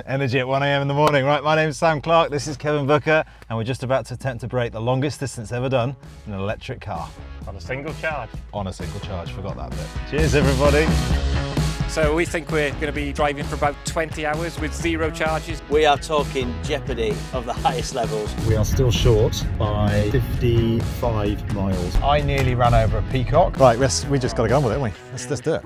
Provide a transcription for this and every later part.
Energy at 1 AM in the morning. Right, my name's Sam Clark, this is Kevin Booker, and we're just about to attempt to break the longest distance ever done in an electric car. On a single charge. On a single charge, forgot that bit. Cheers everybody. So we think we're going to be driving for about 20 hours with 0 charges. We are talking jeopardy of the highest levels. We are still short by 55 miles. I nearly ran over a peacock. Right, we just got to go on with it, haven't we? Let's do it.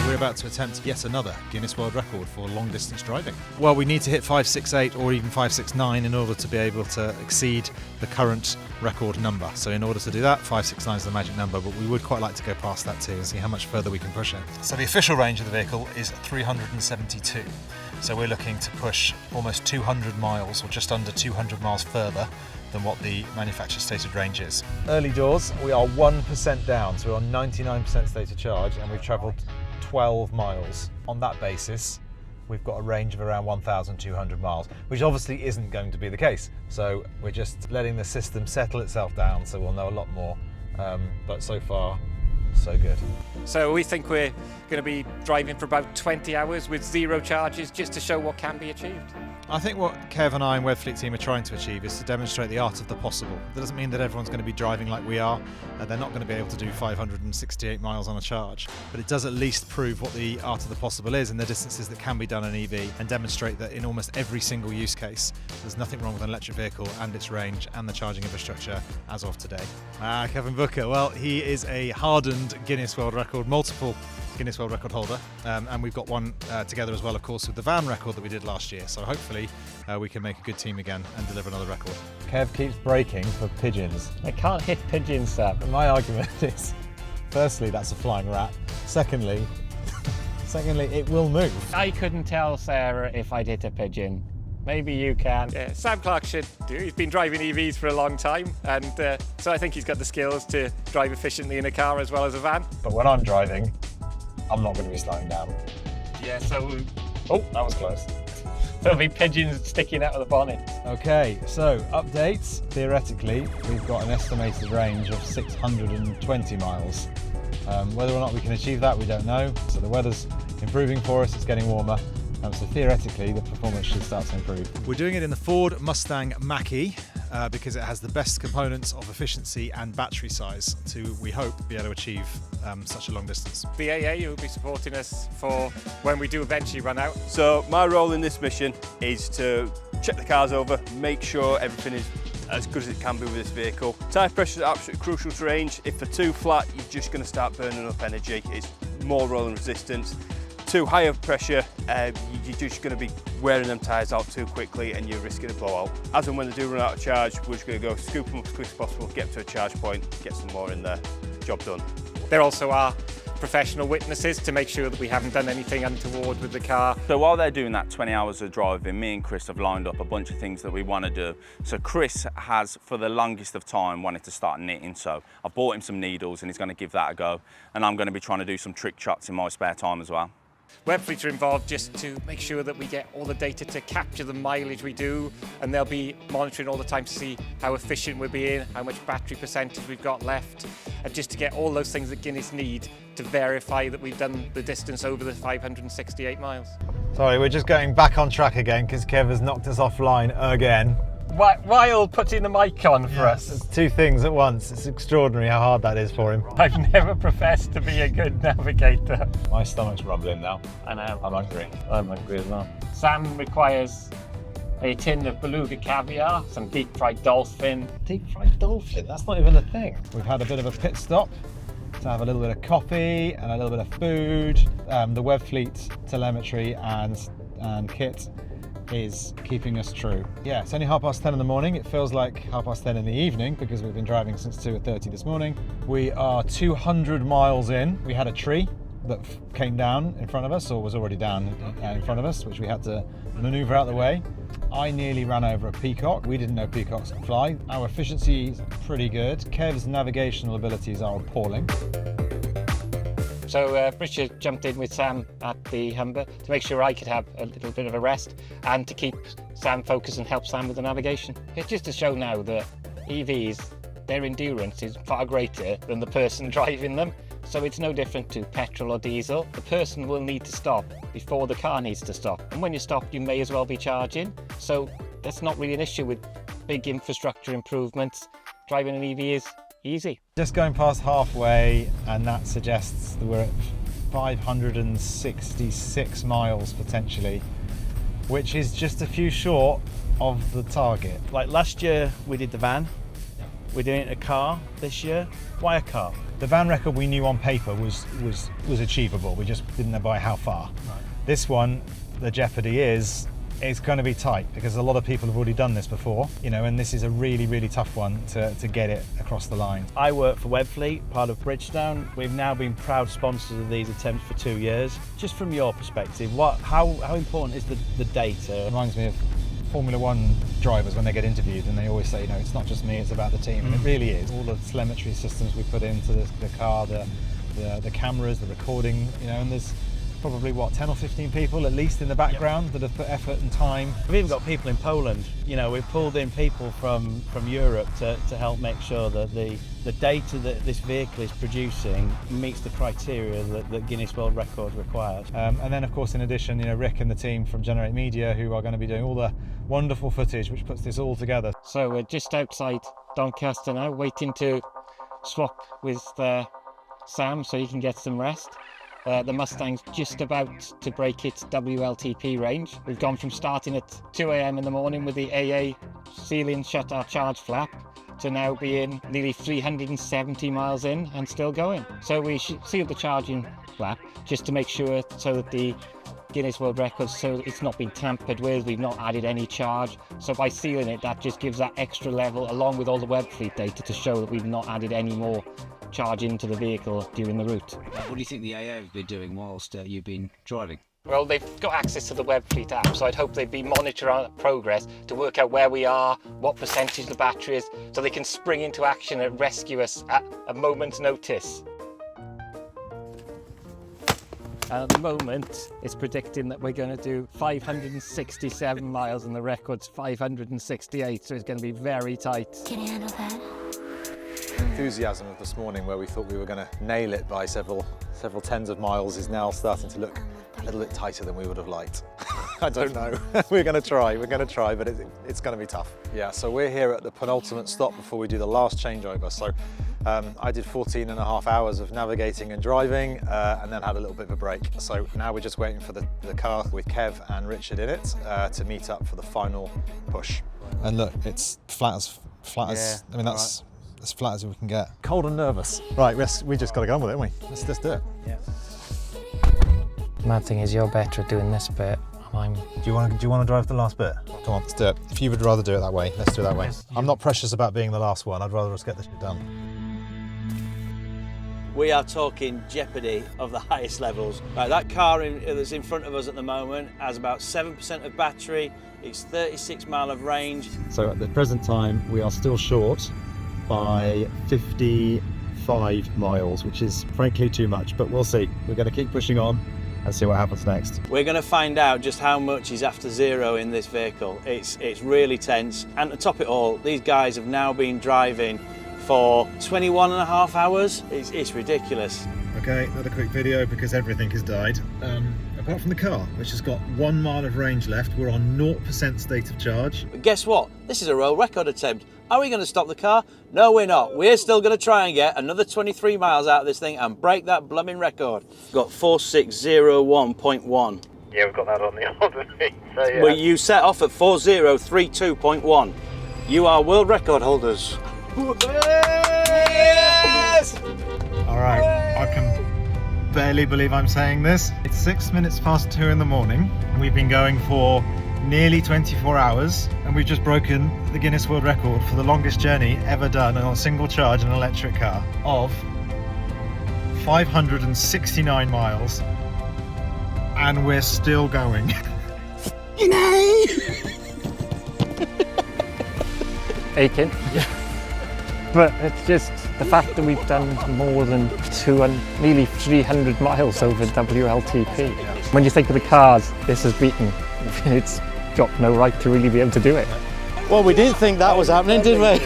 We're about to attempt yet another Guinness World Record for long distance driving. Well, we need to hit 568 or even 569 in order to be able to exceed the current record number. So in order to do that, 569 is the magic number, but we would quite like to go past that too and see how much further we can push it. So the official range of the vehicle is 372. So we're looking to push almost 200 miles or just under 200 miles further than what the manufacturer stated range is. Early doors, we are 1% down, so we're on 99% stated charge, and we've travelled 12 miles. On that basis, we've got a range of around 1,200 miles, which obviously isn't going to be the case. So we're just letting the system settle itself down, so we'll know a lot more. But so far, so good. So we think we're going to be driving for about 20 hours with 0 charges, just to show what can be achieved. I think what Kev and I and Webfleet team are trying to achieve is to demonstrate the art of the possible. That doesn't mean that everyone's going to be driving like we are. They're not going to be able to do 568 miles on a charge, but it does at least prove what the art of the possible is and the distances that can be done on EV, and demonstrate that in almost every single use case, there's nothing wrong with an electric vehicle and its range and the charging infrastructure as of today. Kevin Booker, well, he is a hardened Guinness World Record, multiple Guinness World Record holder, and we've got one together as well, of course, with the van record that we did last year. So hopefully we can make a good team again and deliver another record. Kev keeps braking for pigeons. I can't hit pigeons, Sam. My argument is, firstly, that's a flying rat. Secondly, it will move. I couldn't tell Sarah if I'd hit a pigeon. Maybe you can. Yeah, Sam Clark should do. He's been driving EVs for a long time, and so I think he's got the skills to drive efficiently in a car as well as a van. But when I'm driving, I'm not going to be slowing down. Yeah, so... Oh, that was close. There'll be pigeons sticking out of the bonnet. Okay, so updates. Theoretically, we've got an estimated range of 620 miles. Whether or not we can achieve that, we don't know. So the weather's improving for us, it's getting warmer. So theoretically, the performance should start to improve. We're doing it in the Ford Mustang Mach-E because it has the best components of efficiency and battery size to, we hope, be able to achieve such a long distance. BAA will be supporting us for when we do eventually run out. So my role in this mission is to check the cars over, make sure everything is as good as it can be with this vehicle. Tyre pressure is absolutely crucial to range. If they're too flat, you're just going to start burning up energy. It's more rolling resistance. Too high of pressure, you're just going to be wearing them tyres out too quickly and you're risking a blowout. As and when they do run out of charge, we're just going to go scoop them up as quick as possible, get to a charge point, get some more in there, job done. There also are professional witnesses to make sure that we haven't done anything untoward with the car. So while they're doing that 20 hours of driving, me and Chris have lined up a bunch of things that we want to do. So Chris has, for the longest of time, wanted to start knitting. So I've bought him some needles and he's going to give that a go. And I'm going to be trying to do some trick shots in my spare time as well. Webfleet are involved just to make sure that we get all the data to capture the mileage we do, and they'll be monitoring all the time to see how efficient we're being, how much battery percentage we've got left, and just to get all those things that Guinness need to verify that we've done the distance over the 568 miles. Sorry, we're just going back on track again because Kev has knocked us offline again. While putting the mic on for us. It's two things at once. It's extraordinary how hard that is for him. I've never professed to be a good navigator. My stomach's rumbling now. I know. I'm hungry. I'm hungry as well. Sam requires a tin of beluga caviar, some deep fried dolphin. Deep fried dolphin? That's not even a thing. We've had a bit of a pit stop to have a little bit of coffee and a little bit of food. The Webfleet telemetry and kit is keeping us true. Yeah, it's only 10:30 in the morning. It feels like 10:30 in the evening because we've been driving since 2:30 this morning. We are 200 miles in. We had a tree that came down in front of us, or was already down in front of us, which we had to maneuver out of the way. I nearly ran over a peacock. We didn't know peacocks can fly. Our efficiency is pretty good. Kev's navigational abilities are appalling. So Richard jumped in with Sam at the Humber to make sure I could have a little bit of a rest and to keep Sam focused and help Sam with the navigation. It's just to show now that EVs, their endurance is far greater than the person driving them. So it's no different to petrol or diesel. The person will need to stop before the car needs to stop. And when you stop, you may as well be charging. So that's not really an issue with big infrastructure improvements. Driving an EV is easy. Just going past halfway, and that suggests that we're at 566 miles potentially, which is just a few short of the target. Like last year we did the van, we're doing a car this year. Why a car? The van record we knew on paper was achievable, we just didn't know by how far. Right. This one, the jeopardy is, it's going to be tight because a lot of people have already done this before, you know, and this is a really, really tough one to get it across the line. I work for Webfleet, part of Bridgestone. We've now been proud sponsors of these attempts for 2 years. Just from your perspective, how important is the data? It reminds me of Formula One drivers when they get interviewed, and they always say, you know, it's not just me, it's about the team, and it really is. All the telemetry systems we put into the car, the cameras, the recording, you know, and there's probably what, 10 or 15 people at least in the background that have put effort and time. We've even got people in Poland. You know, we've pulled in people from Europe to help make sure that the data that this vehicle is producing meets the criteria that Guinness World Records requires. And then of course, in addition, you know, Rick and the team from Generate Media, who are going to be doing all the wonderful footage which puts this all together. So we're just outside Doncaster now, waiting to swap with Sam so he can get some rest. The Mustang's just about to break its WLTP range. We've gone from starting at 2 AM in the morning with the AA ceiling shut our charge flap to now being nearly 370 miles in and still going. So we sealed the charging flap just to make sure so that the Guinness World Records, so it's not been tampered with, we've not added any charge. So by sealing it, that just gives that extra level along with all the Webfleet data to show that we've not added any more charge into the vehicle during the route. What do you think the AA have been doing whilst you've been driving? Well, they've got access to the Webfleet app, so I'd hope they'd be monitoring our progress to work out where we are, what percentage the battery is, so they can spring into action and rescue us at a moment's notice. And at the moment, it's predicting that we're going to do 567 miles and the record's 568, so it's going to be very tight. Can you handle that? Enthusiasm of this morning, where we thought we were going to nail it by several tens of miles, is now starting to look a little bit tighter than we would have liked. I don't know. we're going to try, but it's going to be tough. Yeah, so we're here at the penultimate stop before we do the last changeover. So I did 14 and a half hours of navigating and driving and then had a little bit of a break. So now we're just waiting for the car with Kev and Richard in it to meet up for the final push. And look, it's flat as, I mean, that's as flat as we can get. Cold and nervous. Right, we just got to go on with it, haven't we? Let's just do it. Yeah. Mad thing is, you're better at doing this bit. Do you want to drive the last bit? Come on, let's do it. If you would rather do it that way, let's do it that way. I'm not precious about being the last one. I'd rather us get this shit done. We are talking jeopardy of the highest levels. Right, that car that's in front of us at the moment has about 7% of battery. It's 36 mile of range. So at the present time, we are still short by 55 miles, which is frankly too much, but we'll see. We're going to keep pushing on and see what happens next. We're going to find out just how much is after zero in this vehicle. It's really tense. And to top it all, these guys have now been driving for 21 and a half hours. It's ridiculous. Okay, another quick video because everything has died. Apart from the car, which has got 1 mile of range left, we're on 0% state of charge. But guess what? This is a world record attempt. Are we going to stop the car? No, we're not. We're still going to try and get another 23 miles out of this thing and break that blooming record. Got 4601.1. Yeah, we've got that on the order. So, yeah. Well, you set off at 4032.1. You are world record holders. Yes! All right, I can barely believe I'm saying this. It's 6 minutes past 2 in the morning. We've been going for nearly 24 hours and we've just broken the Guinness World Record for the longest journey ever done on a single charge in an electric car of 569 miles, and we're still going. Aching. But it's just the fact that we've done more than nearly 300 miles over WLTP. When you think of the cars this has beaten, it's got no right to really be able to do it. Well, we didn't think that was happening, did we?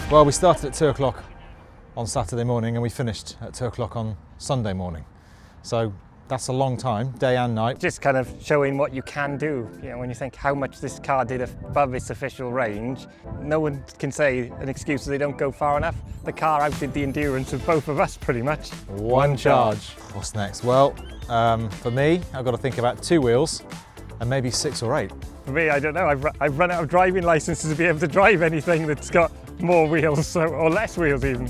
Well, we started at 2 o'clock on Saturday morning and we finished at 2 o'clock on Sunday morning. So that's a long time, day and night. Just kind of showing what you can do. You know, when you think how much this car did above its official range, no one can say an excuse that they don't go far enough. The car outdid the endurance of both of us pretty much. One charge. What's next? Well, for me, I've got to think about 2 wheels and maybe 6 or 8. For me, I don't know. I've run out of driving licenses to be able to drive anything that's got more wheels, or less wheels even.